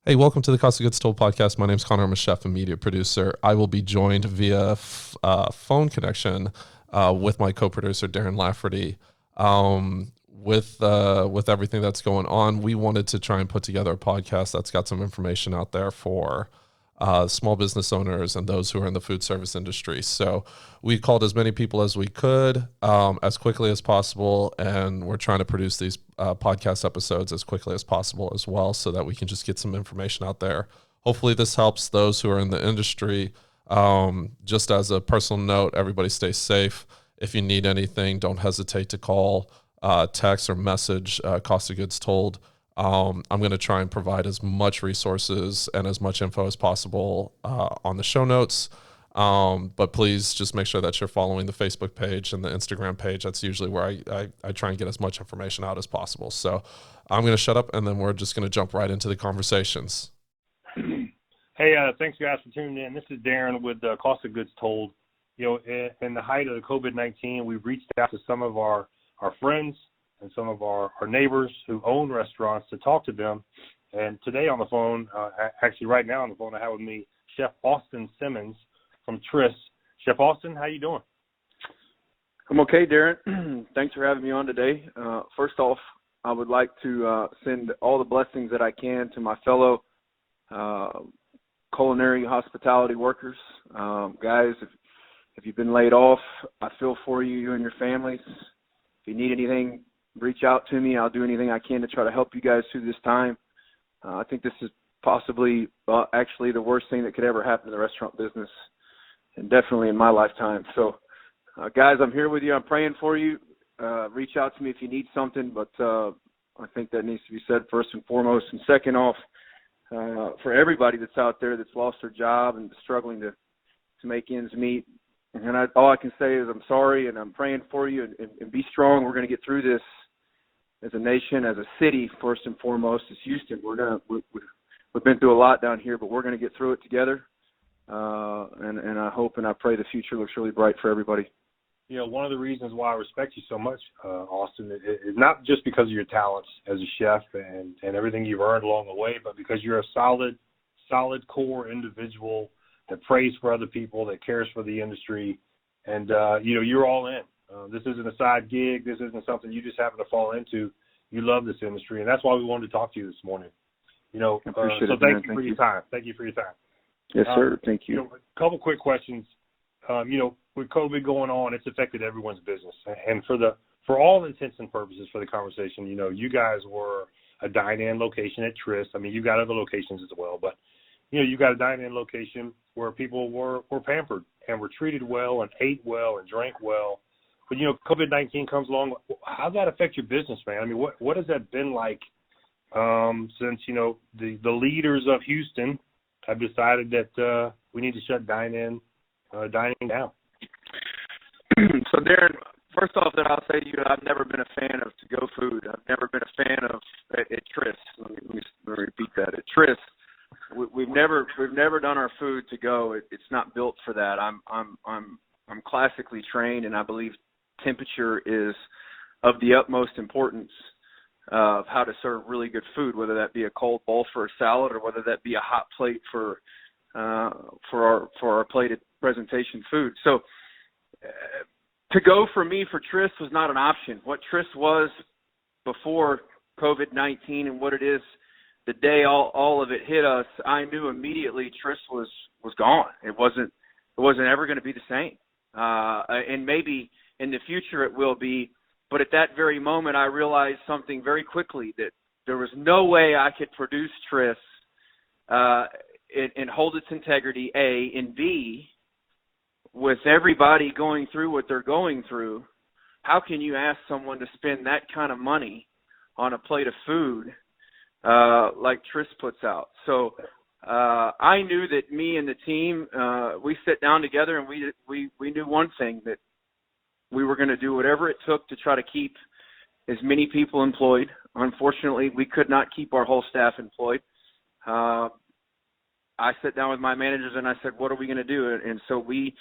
Hey, welcome to the Cost of Goods Told podcast. My name's Connor. I'm a chef and media producer. I will be joined via phone connection with my co-producer, Darren Lafferty. With everything that's going on, we wanted to try and put together a podcast that's got some information out there for small business owners and those who are in the food service industry. So we called as many people as we could as quickly as possible, and we're trying to produce these podcast episodes as quickly as possible as well so that we can just get some information out there. Hopefully this helps those who are in the industry. Just as a personal note, everybody stay safe. If you need anything, don't hesitate to call, text, or message Cost of Goods Told. I'm going to try and provide as much resources and as much info as possible on the show notes. But please just make sure that you're following the Facebook page and the Instagram page. That's usually where I try and get as much information out as possible. So I'm going to shut up, and then we're just going to jump right into the conversations. Hey, thanks guys for tuning in. This is Darren with Cost of Goods Told. You know, in the height of the COVID-19, we've reached out to some of our friends and some of our neighbors who own restaurants to talk to them. And today on the phone, actually right now on the phone, I have with me Chef Austin Simmons from TRIS. Chef Austin, how you doing? I'm okay, Darren. Thanks for having me on today. First off, I would like to send all the blessings that I can to my fellow culinary hospitality workers. Guys, if you've been laid off, I feel for you, you and your families. If you need anything, reach out to me. I'll do anything I can to try to help you guys through this time. I think this is possibly actually the worst thing that could ever happen in the restaurant business, and definitely in my lifetime. So, guys, I'm here with you. I'm praying for you. Reach out to me if you need something, but I think that needs to be said first and foremost. And second off, for everybody that's out there that's lost their job and struggling to make ends meet, and all I can say is I'm sorry, and I'm praying for you, and be strong. We're going to get through this as a nation, as a city, first and foremost. As Houston, we've been through a lot down here, but we're going to get through it together. And I hope and I pray the future looks really bright for everybody. You know, one of the reasons why I respect you so much, Austin, is not just because of your talents as a chef and everything you've earned along the way, but because you're a solid core individual that prays for other people, that cares for the industry, and you're all in. This isn't a side gig. This isn't something you just happen to fall into. You love this industry, and that's why we wanted to talk to you this morning. You know, I appreciate it, thank you for your time. Thank you for your time. Yes, sir. Thank you. A couple quick questions. With COVID going on, it's affected everyone's business, and for all intents and purposes for the conversation, you guys were a dine-in location at TRIS. I mean, you got other locations as well, but you got a dine-in location where people were pampered and were treated well and ate well and drank well. But, COVID-19 comes along. How does that affect your business, man? I mean, what has that been like since, the leaders of Houston have decided that we need to shut dining down? So, Darren, first off, that I'll say to you, I've never been a fan of to-go food. I've never been a fan of at TRIS. Let me repeat that. At TRIS, we've never done our food to go. It's not built for that. I'm classically trained, and I believe temperature is of the utmost importance of how to serve really good food, whether that be a cold bowl for a salad or whether that be a hot plate for our plated presentation food. So to go for me for TRIS was not an option. What TRIS was before COVID-19 and what it is the day all of it hit us, I knew immediately TRIS was gone. It wasn't ever going to be the same. And maybe in the future it will be, but at that very moment I realized something very quickly, that there was no way I could produce TRIS and hold its integrity, A, and B, with everybody going through what they're going through, how can you ask someone to spend that kind of money on a plate of food like TRIS puts out? So I knew that me and the team, we sat down together and we knew one thing, that we were going to do whatever it took to try to keep as many people employed. Unfortunately, we could not keep our whole staff employed. I sat down with my managers and I said, what are we going to do? And so we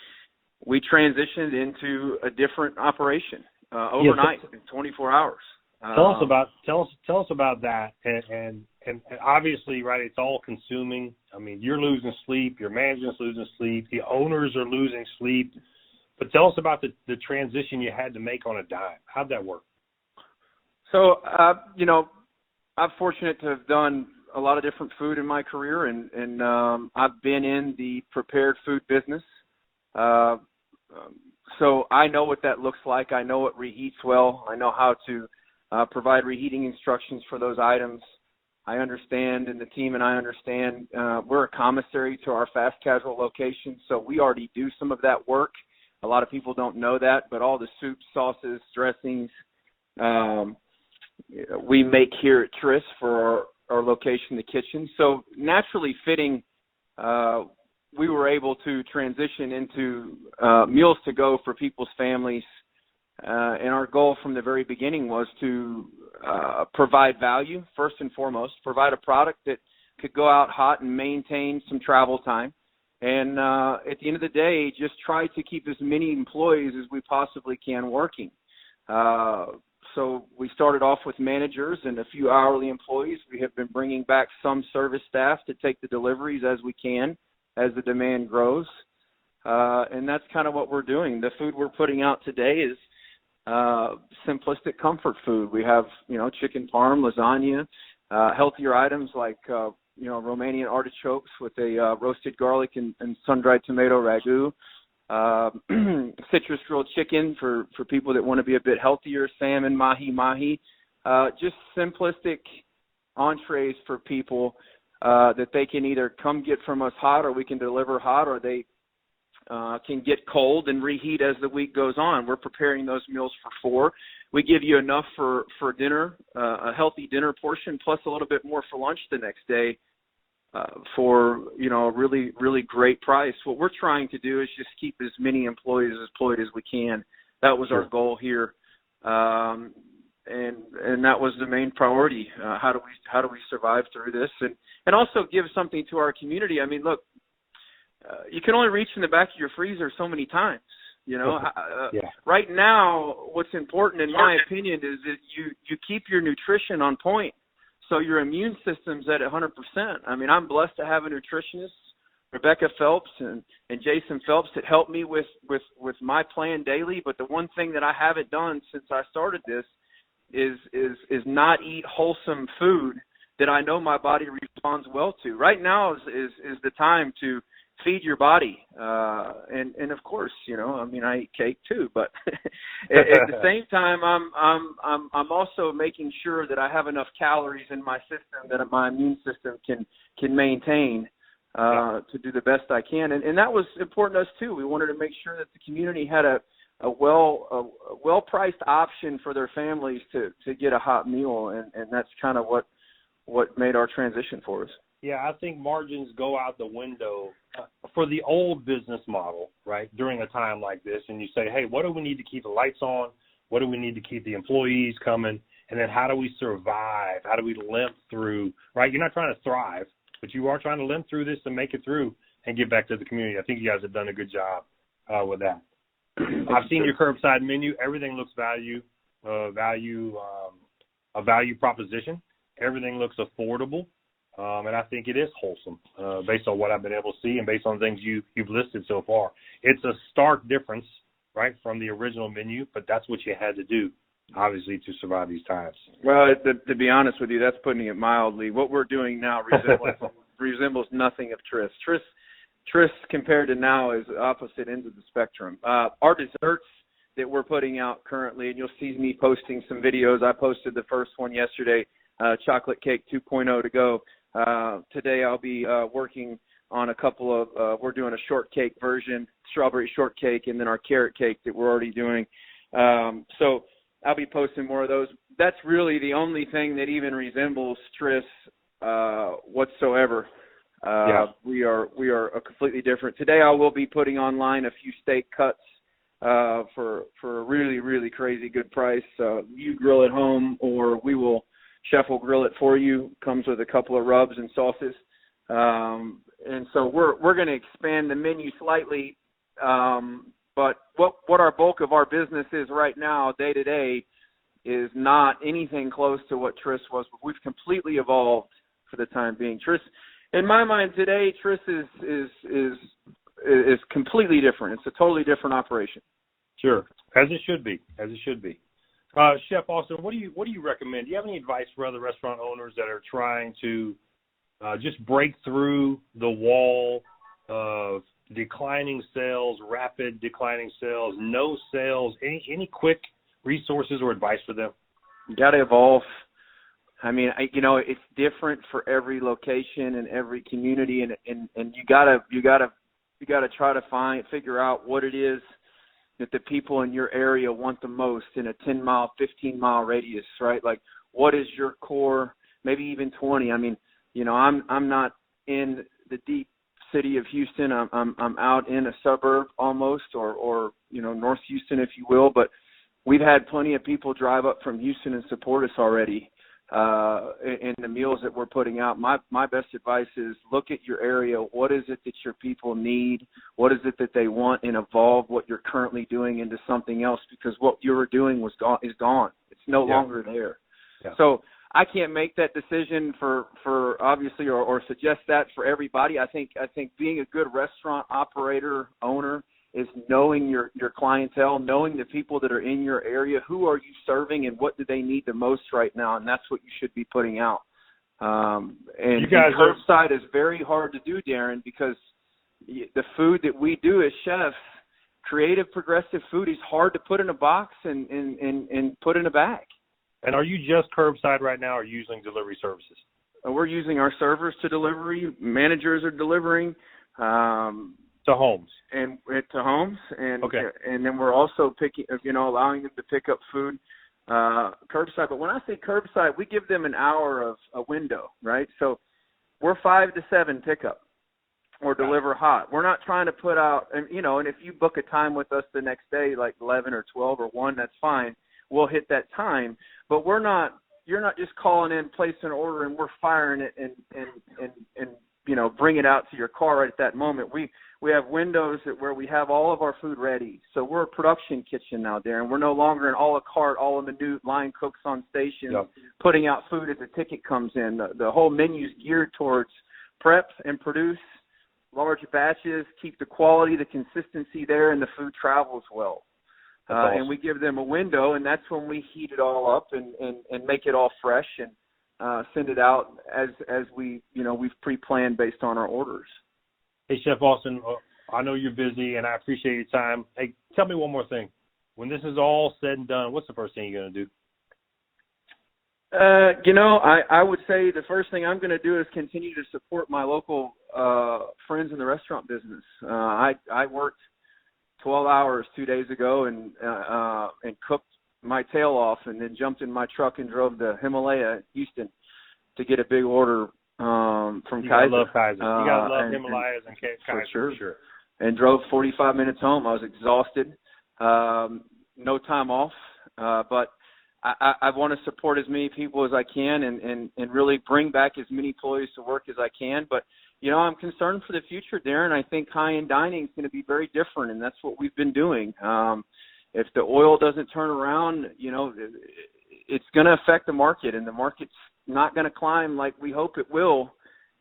transitioned into a different operation overnight in 24 hours. Tell us about that, and and obviously, right, it's all consuming. I mean, you're losing sleep, your management's losing sleep, the owners are losing sleep. But tell us about the transition you had to make on a dime. How'd that work? So, I'm fortunate to have done a lot of different food in my career, and I've been in the prepared food business. So I know what that looks like. I know what reheats well. I know how to provide reheating instructions for those items. I understand, and the team and I understand, we're a commissary to our fast casual location, so we already do some of that work. A lot of people don't know that, but all the soups, sauces, dressings, we make here at TRIS for our location, the kitchen. So naturally fitting, we were able to transition into meals to go for people's families. And our goal from the very beginning was to provide value, first and foremost, provide a product that could go out hot and maintain some travel time. And at the end of the day, just try to keep as many employees as we possibly can working. So we started off with managers and a few hourly employees. We have been bringing back some service staff to take the deliveries as we can, as the demand grows. And that's kind of what we're doing. The food we're putting out today is simplistic comfort food. We have, chicken parm, lasagna, healthier items like, Romanian artichokes with a roasted garlic and sun-dried tomato ragu, citrus grilled chicken for people that want to be a bit healthier, salmon, mahi, just simplistic entrees for people that they can either come get from us hot, or we can deliver hot, or they can get cold and reheat as the week goes on. We're preparing those meals for 4. We give you enough for dinner, a healthy dinner portion, plus a little bit more for lunch the next day for, a really, really great price. What we're trying to do is just keep as many employees employed as we can. That was our goal here. And that was the main priority. How do we survive through this? And also give something to our community. I mean, look, you can only reach in the back of your freezer so many times. Right now, what's important, in my opinion, is that you keep your nutrition on point, so your immune system's at 100%. I mean, I'm blessed to have a nutritionist, Rebecca Phelps and Jason Phelps, that help me with my plan daily. But the one thing that I haven't done since I started this is not eat wholesome food that I know my body responds well to. Right now is the time to feed your body, and of course, I eat cake too. But at the same time, I'm also making sure that I have enough calories in my system that my immune system can maintain to do the best I can. And that was important to us too. We wanted to make sure that the community had a well priced option for their families to get a hot meal, and that's kind of what made our transition for us. Yeah, I think margins go out the window for the old business model, right, during a time like this. And you say, hey, what do we need to keep the lights on? What do we need to keep the employees coming? And then how do we survive? How do we limp through, right? You're not trying to thrive, but you are trying to limp through this and make it through and give back to the community. I think you guys have done a good job with that. I've seen your curbside menu. Everything looks a value proposition. Everything looks affordable. And I think it is wholesome based on what I've been able to see and based on things you've listed so far. It's a stark difference, right, from the original menu, but that's what you had to do, obviously, to survive these times. Well, to be honest with you, that's putting it mildly. What we're doing now resembles nothing of TRIS. TRIS compared to now is opposite ends of the spectrum. Our desserts that we're putting out currently, and you'll see me posting some videos. I posted the first one yesterday, chocolate cake 2.0 to go. Today I'll be working on a couple of, we're doing a shortcake version, strawberry shortcake, and then our carrot cake that we're already doing. So I'll be posting more of those. That's really the only thing that even resembles TRIS whatsoever. We are a completely different. Today I will be putting online a few steak cuts for a really, really crazy good price. You grill at home, or Chef will grill it for you. Comes with a couple of rubs and sauces. And so we're going to expand the menu slightly. But what our bulk of our business is right now, day to day, is not anything close to what TRIS was. We've completely evolved. And we're going to for the time being. TRIS, in my mind today, TRIS is completely different. It's a totally different operation. Sure, as it should be. Chef Austin, what do you recommend? Do you have any advice for other restaurant owners that are trying to just break through the wall of declining sales, rapid declining sales, no sales? Any quick resources or advice for them? You got to evolve. I mean, it's different for every location and every community, and you gotta try to figure out what it is that the people in your area want the most in a 10-mile, 15-mile radius, right? Like, what is your core, maybe even 20? I mean, I'm not in the deep city of Houston. I'm out in a suburb almost, or North Houston, if you will. But we've had plenty of people drive up from Houston and support us already in the meals that we're putting out. My best advice is look at your area. What is it that your people need? What is it that they want? And evolve what you're currently doing into something else, because what you were doing is gone. It's no longer there. Yeah. So I can't make that decision for obviously or suggest that for everybody. I think being a good restaurant operator, owner, is knowing your clientele, knowing the people that are in your area, who are you serving and what do they need the most right now, and that's what you should be putting out. And curbside is very hard to do, Darren, because the food that we do as chefs, creative, progressive food, is hard to put in a box and put in a bag. And are you just curbside right now, or using delivery services? We're using our servers to delivery. Managers are delivering. To homes. And to homes, and okay. And then we're also allowing them to pick up food curbside. But when I say curbside, we give them an hour of a window, right? So we're 5 to 7 pickup or deliver hot. We're not trying to put out, and if you book a time with us the next day, like 11 or 12 or 1, that's fine. We'll hit that time. But you're not just calling in, place an order, and we're firing it and bring it out to your car right at that moment. We have windows where we have all of our food ready. So we're a production kitchen now, Darren. We're no longer an a la carte, all minute line cooks on station, putting out food as the ticket comes in. The whole menu is geared towards prep and produce large batches, keep the quality, the consistency there, and the food travels well. Awesome. And we give them a window, and that's when we heat it all up and make it all fresh and send it out as we've pre-planned based on our orders. Hey, Chef Austin, I know you're busy, and I appreciate your time. Hey, tell me one more thing. When this is all said and done, what's the first thing you're going to do? I would say the first thing I'm going to do is continue to support my local friends in the restaurant business. I worked 12 hours 2 days ago and cooked my tail off, and then jumped in my truck and drove to Himalaya, Houston, to get a big order from Kaiser. You gotta love Kaiser. You gotta love Himalayas and Kaiser. For sure. And drove 45 minutes home. I was exhausted. No time off. But I want to support as many people as I can and really bring back as many employees to work as I can. But, I'm concerned for the future, Darren. I think high-end dining is going to be very different, and that's what we've been doing. If the oil doesn't turn around, it's going to affect the market, and the market's not going to climb like we hope it will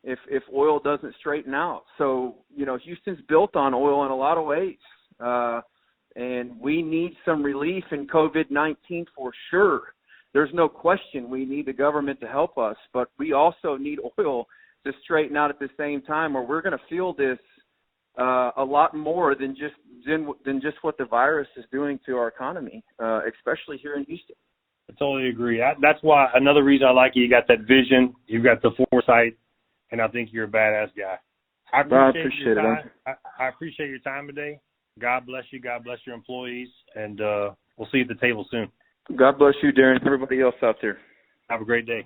if oil doesn't straighten out. So, Houston's built on oil in a lot of ways, and we need some relief in COVID-19 for sure. There's no question we need the government to help us, but we also need oil to straighten out at the same time, or we're going to feel this a lot more than just what the virus is doing to our economy, especially here in Houston. I totally agree. That's why another reason I like you. You got that vision, you've got the foresight, and I think you're a badass guy. I appreciate your time. I appreciate your time today. God bless you. God bless your employees, and we'll see you at the table soon. God bless you, Darren, and everybody else out there. Have a great day.